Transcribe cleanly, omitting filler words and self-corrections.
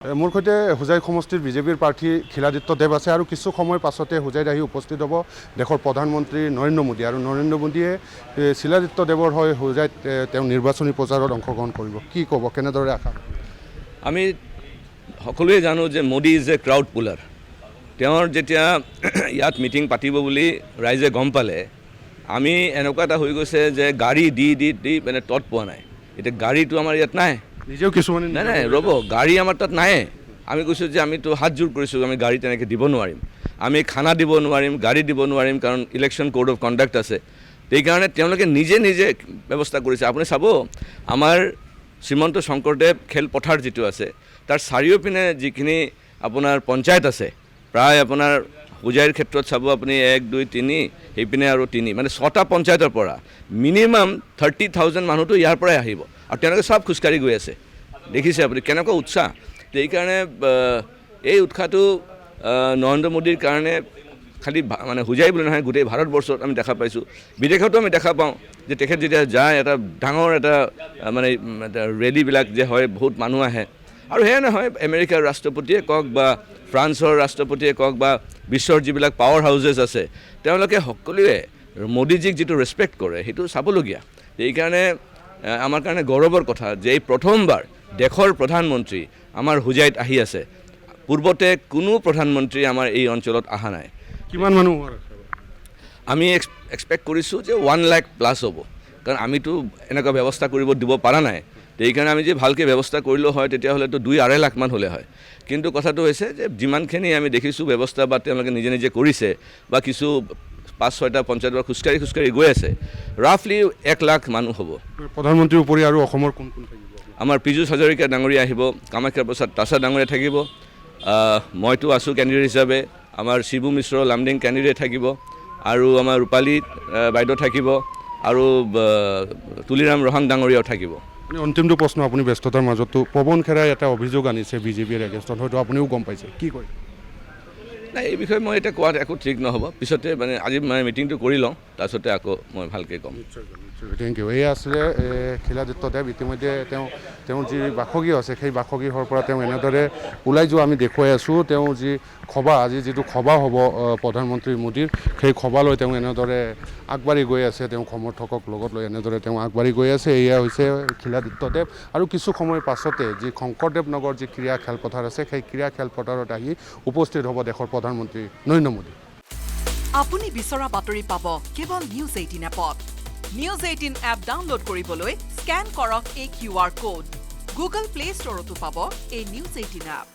মোৰ সৈতে হোজাই সমষ্টিৰ বিজেপিৰ প্ৰাৰ্থী খিলাদিত্য দেৱ আছে আৰু কিছু সময় পাছতে হোজাইত আহি উপস্থিত হ'ব দেশৰ প্ৰধানমন্ত্ৰী নৰেন্দ্ৰ মোদী আৰু নৰেন্দ্ৰ মোদীয়ে খিলাদিত্য দেৱৰ হৈ হোজাইত তেওঁ নিৰ্বাচনী প্ৰচাৰত অংশগ্ৰহণ কৰিব। কি ক'ব, কেনেদৰে আশা? আমি সকলোৱে জানো যে মোদী ইজ এ ক্ৰাউড পুলাৰ। তেওঁৰ যেতিয়া ইয়াত মিটিং পাতিব বুলি ৰাইজে গম পালে, আমি এনেকুৱা এটা হৈ গৈছে যে গাড়ী দি মানে তত পোৱা নাই। এতিয়া গাড়ীটো আমাৰ ইয়াত নাই, নিজেও কিছুমানে নাই ৰ'ব, গাড়ী আমাৰ তাত নাই। আমি কৈছোঁ যে আমিতো হাত জোৰ কৰিছোঁ, আমি গাড়ী তেনেকৈ দিব নোৱাৰিম, আমি খানা দিব নোৱাৰিম, গাড়ী দিব নোৱাৰিম, কাৰণ ইলেকশ্যন কোড অফ কণ্ডাক্ট আছে। সেইকাৰণে তেওঁলোকে নিজে ব্যৱস্থা কৰিছে। আপুনি চাব, আমাৰ শ্ৰীমন্ত শংকৰদেৱ খেলপথাৰ যিটো আছে, তাৰ চাৰিওপিনে যিখিনি আপোনাৰ পঞ্চায়ত আছে, প্ৰায় আপোনাৰ হোজাইৰ ক্ষেত্ৰত চাব আপুনি 1, 2, 3, সেইপিনে আৰু 3, মানে 6টা পঞ্চায়তৰ পৰা মিনিমাম 30,000 মানুহটো ইয়াৰ পৰাই আহিব আৰু তেওঁলোকে চব খোজকাঢ়ি গৈ আছে। দেখিছে আপুনি কেনেকুৱা উৎসাহ। সেইকাৰণে এই উৎসাহটো নৰেন্দ্ৰ মোদীৰ কাৰণে খালি মানে হোজাই বুলি নহয়, গোটেই ভাৰতবৰ্ষত আমি দেখা পাইছোঁ, বিদেশতো আমি দেখা পাওঁ যে তেখেত যেতিয়া যায়, এটা ডাঙৰ এটা মানে ৰেলীবিলাক যে হয়, বহুত মানুহ আহে। আৰু সেয়া নহয়, আমেৰিকাৰ ৰাষ্ট্ৰপতিয়ে কওক বা ফ্ৰান্সৰ ৰাষ্ট্ৰপতিয়ে কওক বা বিশ্বৰ যিবিলাক পাৱাৰ হাউচেছ আছে, তেওঁলোকে সকলোৱে মোদীজীক যিটো ৰেচপেক্ট কৰে, সেইটো চাবলগীয়া। সেইকাৰণে আমাৰ কাৰণে গৌৰৱৰ কথা যে এই প্ৰথমবাৰ দেশৰ প্ৰধানমন্ত্ৰী আমাৰ হোজাইত আহি আছে। পূৰ্বতে কোনো প্ৰধানমন্ত্ৰী আমাৰ এই অঞ্চলত অহা নাই। কিমান মানুহ? আমি এক্সপেক্ট কৰিছোঁ যে 1 লাখ প্লাছ হ'ব, কাৰণ আমিতো এনেকুৱা ব্যৱস্থা কৰিব দিব পৰা নাই। সেইকাৰণে আমি যে ভালকৈ ব্যৱস্থা কৰিলোঁ হয়, তেতিয়াহ'লেতো 2-2.5 লাখমান হ'লে হয়। কিন্তু কথাটো হৈছে যে যিমানখিনি আমি দেখিছোঁ ব্যৱস্থা বা তেওঁলোকে নিজে কৰিছে, বা কিছু 5-6টা পঞ্চায়তৰ খোজকাঢ়ি গৈ আছে, ৰাফলি 1 লাখ মানুহ হ'ব। প্ৰধানমন্ত্ৰীৰ উপৰি আৰু অসমৰ কোন কোন থাকিব? আমাৰ পীযুষ হাজৰিকা ডাঙৰীয়া আহিব, কামাখ্যা প্ৰসাদ তাছা ডাঙৰীয়া থাকিব, মইতো আছোঁ কেণ্ডিডেট হিচাপে, আমাৰ শিবু মিশ্ৰ লামডিং কেণ্ডিডেট থাকিব, আৰু আমাৰ ৰূপালী বাইদেউ থাকিব, আৰু তুলিৰাম ৰহাং ডাঙৰীয়াও থাকিব। অন্তিমটো প্ৰশ্ন, আপুনি ব্যস্ততাৰ মাজতো পৱন খেৰাই এটা অভিযোগ আনিছে বিজেপিৰ এগেইনষ্টত, হয়তো আপুনিও গম পাইছে, কি কয়? নাই, এই বিষয়ে মই এতিয়া কোৱাত একো ঠিক নহ'ব। পিছতে মানে আজি মানে মিটিংটো কৰি লওঁ, তাৰপিছতে আকৌ মই ভালকৈ ক'ম। Thank you. এই আছিলে খিলাদিত্য দেৱ। ইতিমধ্যে তেওঁৰ যি বাসগৃহ আছে, সেই বাসগৃহৰ পৰা তেওঁ এনেদৰে ওলাই যোৱা আমি দেখুৱাই আছোঁ। তেওঁ যি আজি যিটো সভা হ'ব প্ৰধানমন্ত্ৰী মোদীৰ, সেই সভালৈ তেওঁ এনেদৰে আগবাঢ়ি গৈ আছে, তেওঁ সমৰ্থকক লগত লৈ এনেদৰে তেওঁ আগবাঢ়ি গৈ আছে। এয়া হৈছে খিলাদিত্য দেৱ। আৰু কিছু সময়ৰ পাছতে যি শংকৰদেৱ নগৰ যি ক্ৰীড়া খেলপথাৰ আছে, সেই ক্ৰীড়া খেলপথাৰত আহি উপস্থিত হ'ব দেশৰ প্ৰধানমন্ত্ৰী নৰেন্দ্ৰ মোদী। আপুনি বিচৰা বাতৰি পাব কেৱল নিউজ 18 এপত। নিউজ 18 এপ ডাউনলোড কৰিবলৈ স্কেন কৰক এই QR কোড। গুগল প্লে ষ্টৰতো পাব এই নিউজ 18 এপ।